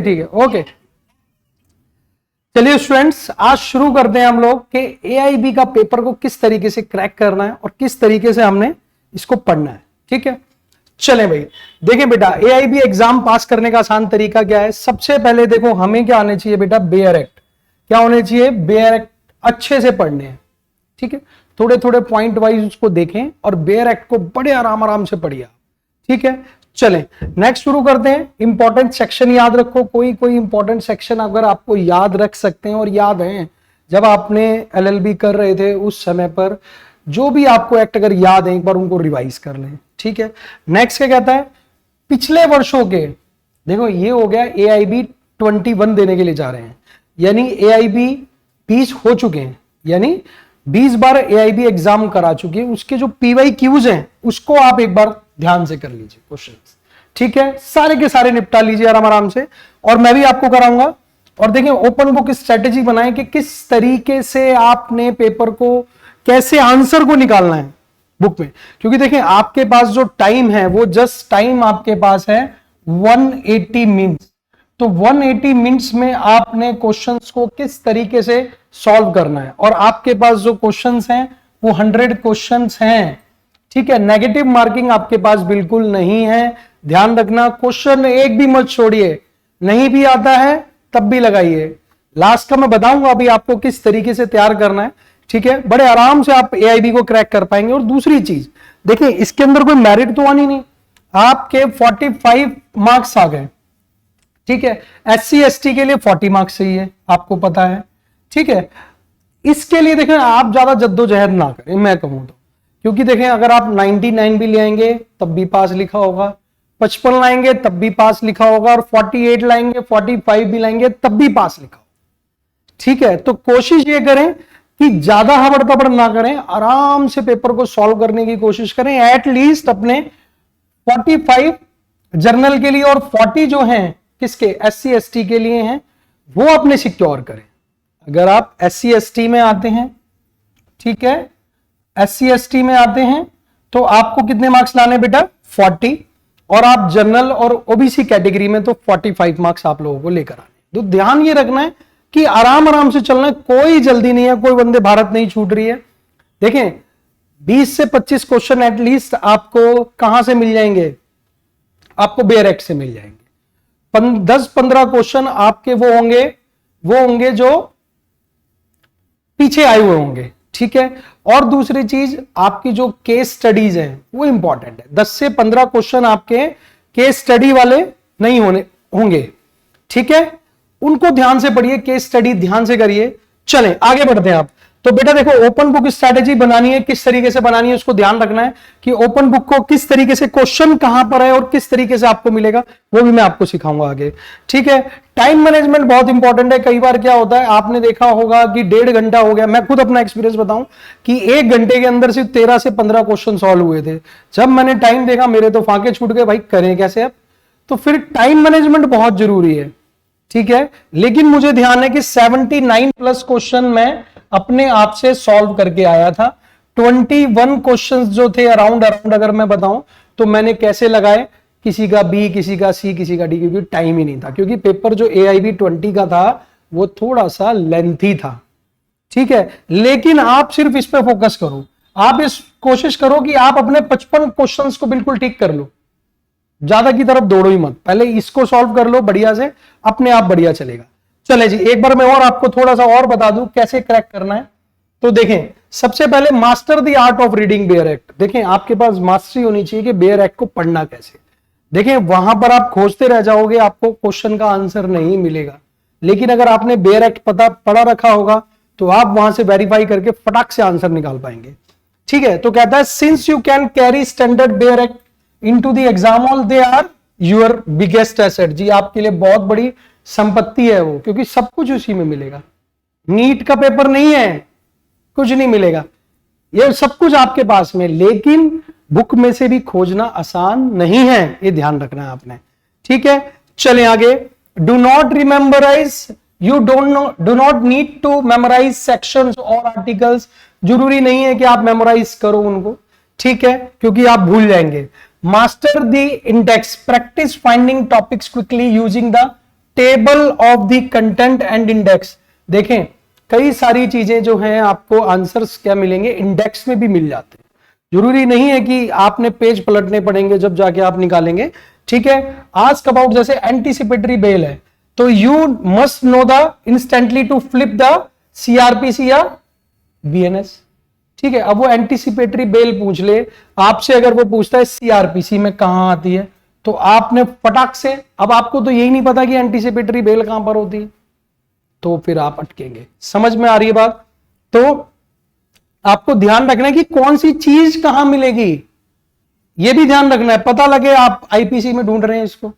ठीक है, ओके। चलिए स्टूडेंट्स, आज शुरू करते हैं हम लोग कि एआईबी का पेपर को किस तरीके से क्रैक करना है और किस तरीके से हमने इसको पढ़ना है। ठीक है, चलें भाई। देखें बेटा, एआईबी एग्जाम पास करने का आसान तरीका क्या है। सबसे पहले देखो, हमें क्या आने चाहिए बेटा, बेयर एक्ट। क्या होने चाहिए? बेयर एक्ट अच्छे से पढ़ने हैं। ठीक है, थोड़े थोड़े पॉइंट वाइज उसको देखें और बेयर एक्ट को बड़े आराम आराम से पढ़िए। ठीक है, चलें नेक्स्ट शुरू करते हैं। इंपॉर्टेंट सेक्शन याद रखो। कोई कोई इंपॉर्टेंट सेक्शन अगर आपको याद रख सकते हैं और याद हैं, जब आपने एलएलबी कर रहे थे उस समय पर जो भी आपको एक्ट अगर याद है, एक बार उनको रिवाइज कर लें। ठीक है, नेक्स्ट क्या कहता है, पिछले वर्षों के, देखो ये हो गया एआईबी 21 देने के लिए जा रहे हैं, यानी एआईबी 20 हो चुके हैं, यानी 20 बार एआईबी एग्जाम करा चुके हैं। उसके जो पीवाईक्यूज हैं उसको आप एक बार ध्यान से कर लीजिए क्वेश्चंस। ठीक है, सारे के सारे निपटा लीजिए आराम आराम से, और मैं भी आपको कराऊंगा। और देखें, ओपन बुक स्ट्रेटेजी बनाएं कि किस तरीके से आपने पेपर को, कैसे आंसर को निकालना है बुक में। क्योंकि देखें, आपके पास जो टाइम है वो जस्ट टाइम आपके पास है 180 मिनट्स। तो 180 मिनट्स में आपने क्वेश्चंस को किस तरीके से सॉल्व करना है, और आपके पास जो क्वेश्चंस हैं वो 100 क्वेश्चंस हैं। ठीक है, नेगेटिव मार्किंग आपके पास बिल्कुल नहीं है। ध्यान रखना, क्वेश्चन एक भी मत छोड़िए, नहीं भी आता है तब भी लगाइए। लास्ट का मैं बताऊंगा अभी आपको किस तरीके से तैयार करना है। ठीक है, बड़े आराम से आप एआईबी को क्रैक कर पाएंगे। और दूसरी चीज देखिए, इसके अंदर कोई मेरिट तो आनी नहीं, आपके 45 मार्क्स आ गए। ठीक है, एससी एसटी के लिए 40 मार्क्स चाहिए, आपको पता है। ठीक है, इसके लिए देखें आप ज्यादा जद्दोजहद ना करें, मैं कहूं तो, क्योंकि देखें अगर आप 99 भी ले आएंगे तब भी पास लिखा होगा, 55 लाएंगे तब भी पास लिखा होगा, और 48 लाएंगे, 45 भी लाएंगे तब भी पास लिखा होगा। ठीक है, तो कोशिश ये करें कि ज्यादा हबड़ तबड़ ना करें, आराम से पेपर को सॉल्व करने की कोशिश करें। एटलीस्ट अपने 45 जर्नल के लिए और 40 जो हैं किसके, एससी एसटी के लिए हैं, वो अपने सिक्योर करें। अगर आप एससी एसटी में आते हैं, ठीक है, एससी एसटी में आते हैं तो आपको कितने मार्क्स लाने बेटा, 40, और आप जनरल और ओबीसी कैटेगरी में तो 45 मार्क्स आप लोगों को लेकर आने। तो ध्यान ये रखना है कि आराम आराम से चलना है, कोई जल्दी नहीं है, कोई वंदे भारत नहीं छूट रही है। देखें, 20 से 25 क्वेश्चन एटलीस्ट आपको कहां से मिल जाएंगे, आपको बेयर एक्ट से मिल जाएंगे। 10-15 क्वेश्चन आपके वो होंगे जो पीछे आए हुए होंगे। ठीक है, और दूसरी चीज, आपकी जो केस स्टडीज हैं वो इंपॉर्टेंट है। 10 से 15 क्वेश्चन आपके केस स्टडी वाले नहीं होंगे। ठीक है, उनको ध्यान से पढ़िए, केस स्टडी ध्यान से करिए। चलें आगे बढ़ते हैं आप। तो बेटा देखो, ओपन बुक स्ट्रैटेजी बनानी है, किस तरीके से बनानी है उसको ध्यान रखना है कि ओपन बुक को किस तरीके से, क्वेश्चन कहां पर है और किस तरीके से आपको मिलेगा, वो भी मैं आपको सिखाऊंगा आगे। ठीक है, टाइम मैनेजमेंट बहुत इंपॉर्टेंट है। कई बार क्या होता है, आपने देखा होगा कि 1.5 घंटा हो गया, मैं खुद अपना एक्सपीरियंस बताऊं कि 1 घंटे के अंदर सिर्फ 13 से 15 क्वेश्चन सॉल्व हुए थे। जब मैंने टाइम देखा मेरे तो फांके छूट गए, भाई करें कैसे अब। तो फिर टाइम मैनेजमेंट बहुत जरूरी है। ठीक है, लेकिन मुझे ध्यान है कि 79+ क्वेश्चन मैं अपने आप से सॉल्व करके आया था। 21 क्वेश्चंस जो थे अराउंड अगर मैं बताऊं तो मैंने कैसे लगाए, किसी का बी, किसी का सी, किसी का डी, क्योंकि टाइम ही नहीं था। क्योंकि पेपर जो एआईबी 20 का था वो थोड़ा सा लेंथी था। ठीक है, लेकिन आप सिर्फ इस पे फोकस करो, आप इस कोशिश करो कि आप अपने 55 क्वेश्चंस को बिल्कुल ठीक कर लो, ज्यादा की तरफ दौड़ो ही मत, पहले इसको सॉल्व कर लो बढ़िया से, अपने आप बढ़िया चलेगा। चले जी, एक बार मैं और आपको थोड़ा सा और बता दूं कैसे क्रैक करना है। तो देखें, सबसे पहले master the art of reading bare act. देखें, आपके पास मास्टरी होनी चाहिए कि बेयर एक्ट को पढ़ना कैसे। देखें, वहां पर आप खोजते रह जाओगे, आपको क्वेश्चन का आंसर नहीं मिलेगा। लेकिन अगर आपने बेयर एक्ट पढ़ा रखा होगा तो आप वहां से वेरीफाई करके फटाक से आंसर निकाल पाएंगे। ठीक है, तो कहता है, since you can carry standard bare act into the exam hall, they are your biggest asset. जी, आपके लिए बहुत बड़ी संपत्ति है वो, क्योंकि सब कुछ उसी में मिलेगा। नीट का पेपर नहीं है, कुछ नहीं मिलेगा, ये सब कुछ आपके पास में, लेकिन बुक में से भी खोजना आसान नहीं है, ये ध्यान रखना है आपने। ठीक है, चलें आगे। Do not rememberise, you do not need to memorise sections और आर्टिकल्स। जरूरी नहीं है कि आप मेमोराइज करो उनको, ठीक है, क्योंकि आप भूल जाएंगे। Master the index, practice finding topics quickly using the table of the content and index. देखें कई सारी चीजें जो हैं आपको आंसर्स क्या मिलेंगे, इंडेक्स में भी मिल जाते हैं। जरूरी नहीं है कि आपने पेज पलटने पड़ेंगे जब जाके आप निकालेंगे। ठीक है, आस्क अबाउट जैसे एंटीसिपेटरी बेल है तो you must know the instantly to flip the CrPC या बीएनएस। ठीक है, अब वो एंटीसिपेटरी बेल पूछ ले आपसे, अगर वो पूछता है सीआरपीसी में कहां आती है तो आपने फटाक से, अब आपको तो यही नहीं पता कि एंटीसिपेटरी बेल कहां पर होती है, तो फिर आप अटकेंगे। समझ में आ रही है बात? तो आपको ध्यान रखना है कि कौन सी चीज कहां मिलेगी, यह भी ध्यान रखना है। पता लगे आप आईपीसी में ढूंढ रहे हैं इसको,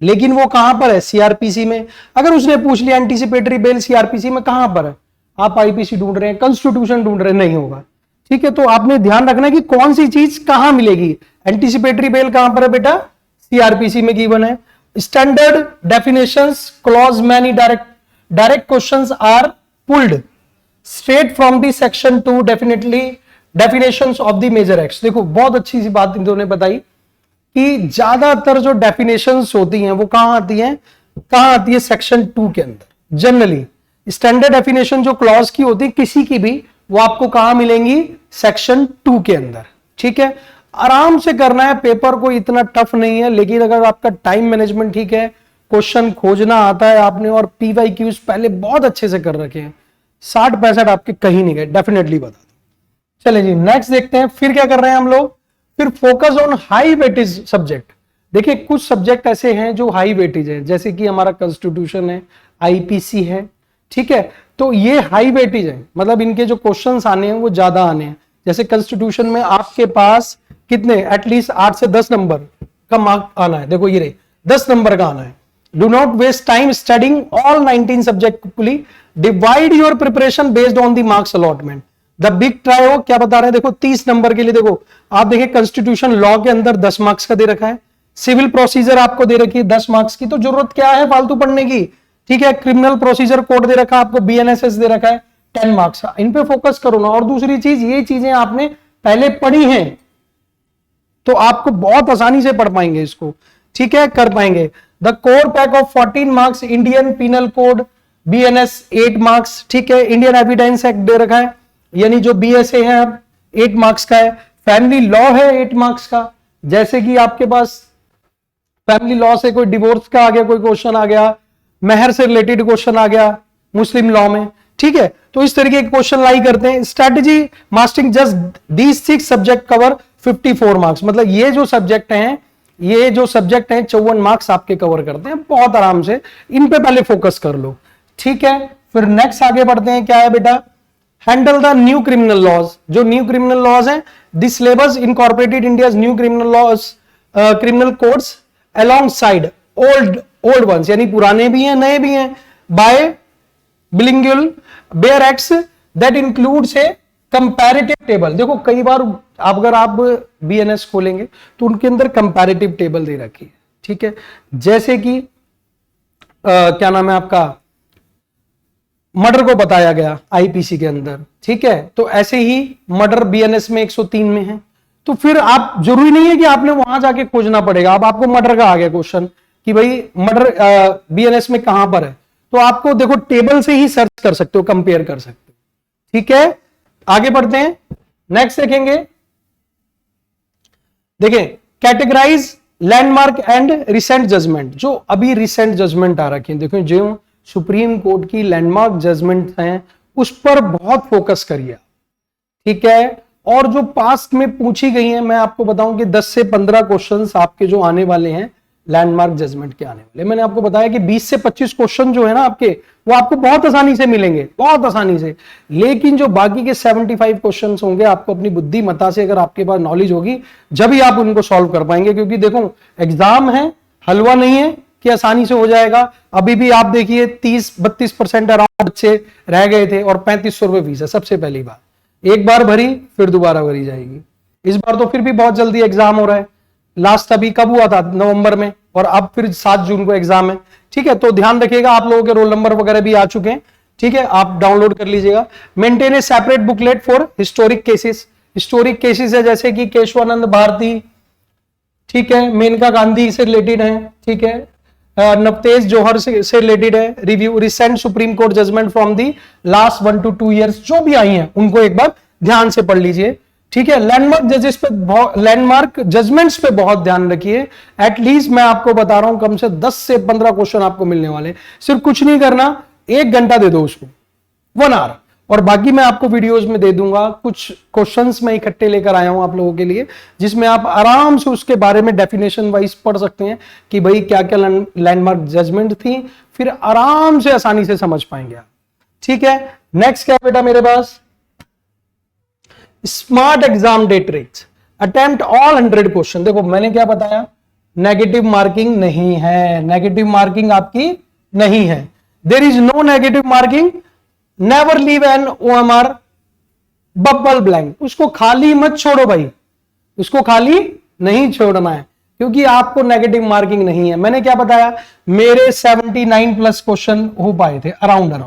लेकिन वो कहां पर है, सीआरपीसी में। अगर उसने पूछ लिया एंटीसिपेटरी बेल सीआरपीसी में कहां पर है, आप आईपीसी ढूंढ रहे हैं, कॉन्स्टिट्यूशन ढूंढ रहे हैं, नहीं होगा। ठीक है, तो आपने ध्यान रखना है कि कौन सी चीज कहां मिलेगी। एंटीसिपेटरी बेल कहां पर है बेटा, सीआरपीसी में गिवन है। Standard definitions clause many direct questions are pulled straight from the section 2 definitely definitions of the major acts. देखो बहुत अच्छी सी बात इन्होंने बताई कि ज्यादातर जो डेफिनेशंस होती हैं वो कहां आती हैं, कहां आती है, सेक्शन 2 के अंदर। जनरली स्टैंडर्ड डेफिनेशन जो क्लॉज की होती है किसी की भी, वो आपको कहां मिलेंगी, सेक्शन 2 के अंदर। ठीक है, आराम से करना है, पेपर को इतना टफ नहीं है, लेकिन अगर आपका टाइम मैनेजमेंट ठीक है, क्वेश्चन खोजना आता है आपने और पीवाईक्यूज पहले बहुत अच्छे से कर रखे हैं, 60-65 आपके कहीं नहीं गए, डेफिनेटली बता दो। चले जी नेक्स्ट देखते हैं, फिर क्या कर रहे हैं हम लोग, फिर focus on high weightage subject. देखिए कुछ सब्जेक्ट ऐसे हैं जो हाई वेटेज है, जैसे कि हमारा कॉन्स्टिट्यूशन है, आईपीसी है। ठीक है, तो ये हाई वेटेज है, मतलब इनके जो क्वेश्चंस आने हैं वो ज्यादा आने हैं। जैसे कॉन्स्टिट्यूशन में आपके पास कितने, एटलीस्ट 8 से 10 नंबर का मार्क आना है। देखो ये रहे 10 नंबर का आना है। Do not waste time studying all 19 subject fully, divide your preparation based on the marks allotment. The big try हो क्या बता रहे हैं, देखो 30 नंबर के लिए, देखो आप देखिए कॉन्स्टिट्यूशन लॉ के अंदर 10 मार्क्स का दे रखा है, सिविल प्रोसीजर आपको दे रखी है 10 मार्क्स की, तो जरूरत क्या है फालतू पढ़ने की। ठीक है, क्रिमिनल प्रोसीजर कोड दे रखा है आपको, बीएनएसएस दे रखा है 10 मार्क्स का, इन पे फोकस करो ना। और दूसरी चीज, ये चीजें आपने पहले पढ़ी हैं तो आपको बहुत आसानी से पढ़ पाएंगे इसको। ठीक है, कर पाएंगे। The core pack of 14 marks, Indian penal code, BNS 8 marks. ठीक है, इंडियन एविडेंस एक्ट दे रखा है, यानी जो बीएसए है 8 मार्क्स का है, फैमिली लॉ है 8 मार्क्स का, जैसे कि आपके पास फैमिली लॉ से कोई डिवोर्स का आ गया, कोई क्वेश्चन आ गया, मेहर से रिलेटेड क्वेश्चन आ गया मुस्लिम लॉ में। ठीक है, तो इस तरीके के क्वेश्चन लाई करते हैं। Strategy mastering just these 6 subject cover 54 marks, मतलब ये जो सब्जेक्ट हैं, ये जो सब्जेक्ट हैं 54 मार्क्स आपके कवर करते हैं बहुत आराम से, इन पे पहले फोकस कर लो। ठीक है, फिर नेक्स्ट आगे बढ़ते हैं, क्या है बेटा, handle the new criminal laws. जो न्यू क्रिमिनल लॉज हैं, this syllabus incorporated India's new criminal laws, criminal codes alongside old ones, यानी पुराने भी हैं नए भी हैं, by bilingual bare acts that includes a comparative table. देखो कई बार अगर आप बीएनएस खोलेंगे तो उनके अंदर कंपैरेटिव टेबल दे रखी है। ठीक है, जैसे कि क्या नाम है आपका, मर्डर को बताया गया आईपीसी के अंदर। ठीक है, तो ऐसे ही मर्डर बीएनएस में 103 में है, तो फिर आप, जरूरी नहीं है कि आपने वहां जाके खोजना पड़ेगा। अब आपको मर्डर का आ गया क्वेश्चन कि भाई मर्डर बीएनएस में कहां पर है, तो आपको देखो टेबल से ही सर्च कर सकते हो, कंपेयर कर सकते हो। ठीक है, आगे बढ़ते हैं, नेक्स्ट देखेंगे। देखें categorise landmark and recent judgment. जो अभी रिसेंट जजमेंट आ रखी है, देखो जो सुप्रीम कोर्ट की लैंडमार्क जजमेंट हैं उस पर बहुत फोकस करिए। ठीक है, और जो पास्ट में पूछी गई हैं, मैं आपको बताऊं कि 10 से 15 क्वेश्चंस आपके जो आने वाले हैं लैंडमार्क जजमेंट के आने वाले। मैंने आपको बताया कि 20 से 25 क्वेश्चन जो है ना आपके, वो आपको बहुत आसानी से मिलेंगे, बहुत आसानी से। लेकिन जो बाकी के 75 क्वेश्चन होंगे, आपको अपनी बुद्धिमत्ता से, अगर आपके पास नॉलेज होगी, जब ही आप उनको सॉल्व कर पाएंगे। क्योंकि देखो एग्जाम है, हलवा नहीं है कि आसानी से हो जाएगा। अभी भी आप देखिए 30-32% अराउंड बच्चे रह गए थे और 3500 रुपए फीस है। सबसे पहली बार एक बार भरी, फिर दोबारा भरी जाएगी। इस बार तो फिर भी बहुत जल्दी एग्जाम हो रहा है, लास्ट अभी कब हुआ था, नवंबर में, और अब फिर 7 जून को एग्जाम है। ठीक है, तो ध्यान रखिएगा, आप लोगों के रोल नंबर वगैरह भी आ चुके हैं। ठीक है, आप डाउनलोड कर लीजिएगा। Maintain A separate booklet for historic cases. Historic cases है जैसे कि केशवानंद भारती, ठीक है, मेनका गांधी से रिलेटेड है। ठीक है, नवतेज जौहर से रिलेटेड है review, recent Supreme Court judgment from the last 1 to 2 years जो भी आई हैं उनको एक बार ध्यान से पढ़ लीजिए, ठीक है। लैंडमार्क जजमेंट्स पे बहुत ध्यान रखिए। एटलीस्ट मैं आपको बता रहा हूं कम से 10 से 15 क्वेश्चन आपको मिलने वाले। सिर्फ कुछ नहीं करना, 1 घंटा दे दो उसको, 1 hour, और बाकी मैं आपको वीडियोस में दे दूंगा। कुछ क्वेश्चंस मैं इकट्ठे लेकर आया हूं आप लोगों के लिए, जिसमें आप आराम से उसके बारे में डेफिनेशन वाइज पढ़ सकते हैं कि भाई क्या क्या लैंडमार्क जजमेंट थी, फिर आराम से आसानी से समझ पाएंगे आप, ठीक है। नेक्स्ट क्या बेटा मेरे पास, smart exam day tricks, attempt all 100 question. देखो मैंने क्या बताया, नेगेटिव मार्किंग नहीं है, नेगेटिव मार्किंग आपकी नहीं है, there is no negative marking, never leave an OMR bubble blank, उसको खाली मत छोड़ो भाई, उसको खाली नहीं छोड़ना है, क्योंकि आपको नेगेटिव मार्किंग नहीं है। मैंने क्या बताया, मेरे 79 प्लस क्वेश्चन हो पाए थे अराउंड,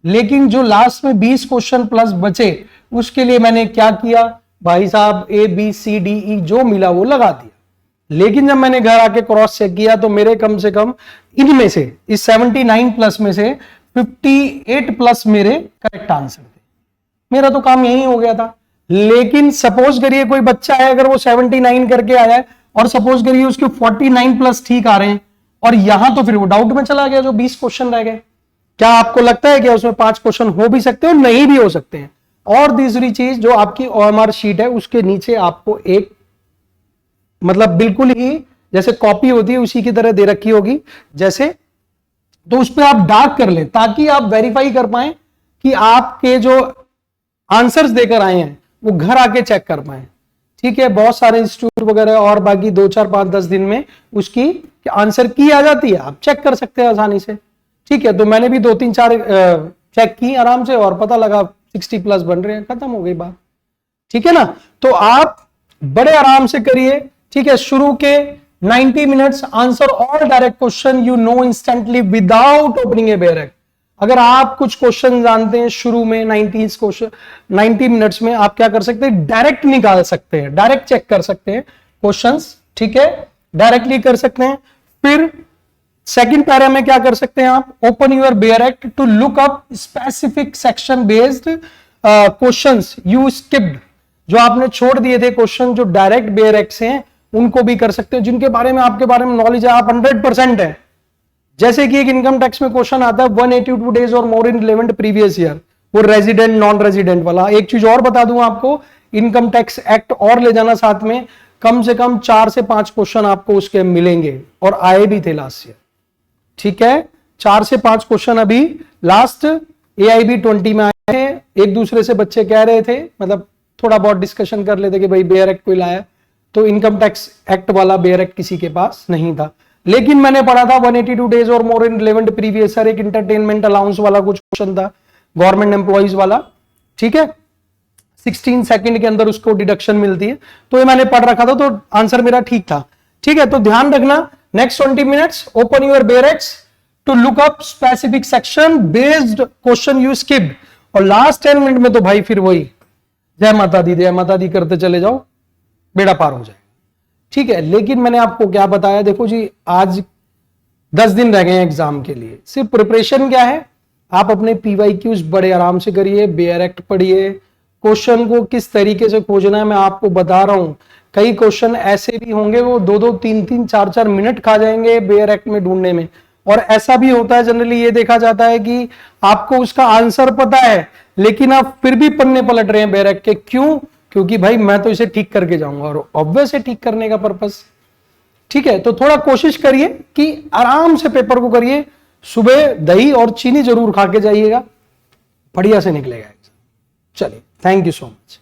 लेकिन जो लास्ट में 20 क्वेश्चन प्लस बचे उसके लिए मैंने क्या किया भाई साहब, ABCDE जो मिला वो लगा दिया। लेकिन जब मैंने घर आके क्रॉस चेक किया तो मेरे कम से कम इनमें से, इस 79 प्लस में से 58 प्लस मेरे करेक्ट आंसर थे, मेरा तो काम यही हो गया था। लेकिन सपोज करिए कोई बच्चा है, अगर वो 79 करके आया है और सपोज करिए उसके 49 प्लस ठीक आ रहे हैं, और यहां तो फिर वो डाउट में चला गया, जो 20 क्वेश्चन रह गए। क्या आपको लगता है कि उसमें 5 क्वेश्चन हो भी सकते हैं और नहीं भी हो सकते हैं? और दूसरी चीज, जो आपकी OMR शीट है उसके नीचे आपको एक, मतलब बिल्कुल ही जैसे कॉपी होती है उसी की तरह दे रखी होगी जैसे, तो उस पर आप डार्क कर लें ताकि आप वेरीफाई कर पाए कि आपके जो आंसर्स देकर आए हैं वो घर आके चेक कर पाए, ठीक है। बहुत सारे इंस्टीट्यूट वगैरह और बाकी 2, 4, 5, 10 दिन में उसकी आंसर की आ जाती है, आप चेक कर सकते हैं आसानी से, ठीक है। तो मैंने भी 2, 3, 4 चेक की आराम से और पता लगा 60 प्लस बन रहे हैं, खत्म हो गई बात, ठीक है ना। तो आप बड़े आराम से करिए, ठीक है। शुरू के 90 minutes answer all direct question you know instantly without opening a bare act. अगर आप कुछ क्वेश्चन जानते हैं शुरू में 90 मिनट्स में, आप क्या कर सकते हैं, डायरेक्ट निकाल सकते हैं, डायरेक्ट चेक कर सकते हैं क्वेश्चंस, ठीक है, डायरेक्टली कर सकते हैं। फिर सेकंड पैरा में क्या कर सकते हैं आप, open your bare act to look up specific section based questions you skipped, जो आपने छोड़ दिए थे क्वेश्चन जो डायरेक्ट बेयरएक्ट से हैं, उनको भी कर सकते हैं, जिनके बारे में आपके बारे में नॉलेज है, आप 100% है। जैसे कि एक इनकम टैक्स में क्वेश्चन आता है 182 डेज और मोर इन रिलेवेंट प्रीवियस ईयर, वो रेजिडेंट नॉन रेजिडेंट वाला। एक चीज और बता दूं आपको, इनकम टैक्स एक्ट और ले जाना साथ में, कम से कम 4 से 5 क्वेश्चन आपको उसके मिलेंगे और आए भी थे लास्ट ईयर, ठीक है। 4 से 5 क्वेश्चन अभी लास्ट AIB 20 में आए थे। एक दूसरे से बच्चे कह रहे थे, मतलब थोड़ा बहुत डिस्कशन कर लेते कि भाई बेयर एक्ट कोई लाया, तो इनकम टैक्स एक्ट वाला बेयर एक्ट किसी के पास नहीं था। लेकिन मैंने पढ़ा था 182 डेज और मोर इन रिलेवेंट प्रीवियस ईयर, एक इंटरटेनमेंट अलाउंस वाला कुछ क्वेश्चन था गवर्नमेंट एम्प्लॉइज वाला, ठीक है। 16 सेकंड के अंदर उसको डिडक्शन मिलती है, तो ये मैंने पढ़ रखा था, तो आंसर मेरा ठीक था, ठीक है। तो ध्यान रखना, next 20 minutes open your bare acts to look up specific section based question you skipped, और लास्ट 10 मिनट में तो भाई फिर वही जय माता दी करते चले जाओ, बेड़ा पार हो जाए, ठीक है। लेकिन मैंने आपको क्या बताया, देखो जी आज 10 दिन रह गए हैं एग्जाम के लिए, सिर्फ प्रिपरेशन क्या है, आप अपने PYQs बड़े आराम से करिए, बेयर एक्ट पढ़िए, क्वेश्चन को किस तरीके से खोजना है मैं आपको बता रहा हूं। कई क्वेश्चन ऐसे भी होंगे वो 2-2, 3-3, 4-4 मिनट खा जाएंगे बेयर एक्ट में ढूंढने में, और ऐसा भी होता है जनरली ये देखा जाता है कि आपको उसका आंसर पता है लेकिन आप फिर भी पन्ने पलट रहे हैं बेयर एक्ट के, क्यों? क्योंकि भाई मैं तो इसे ठीक करके जाऊंगा, और ऑब्वियस है ठीक करने का पर्पस, ठीक है। तो थोड़ा कोशिश करिए कि आराम से पेपर को करिए, सुबह दही और चीनी जरूर खा के जाइएगा, बढ़िया से निकलेगा। चलिए, थैंक यू सो मच।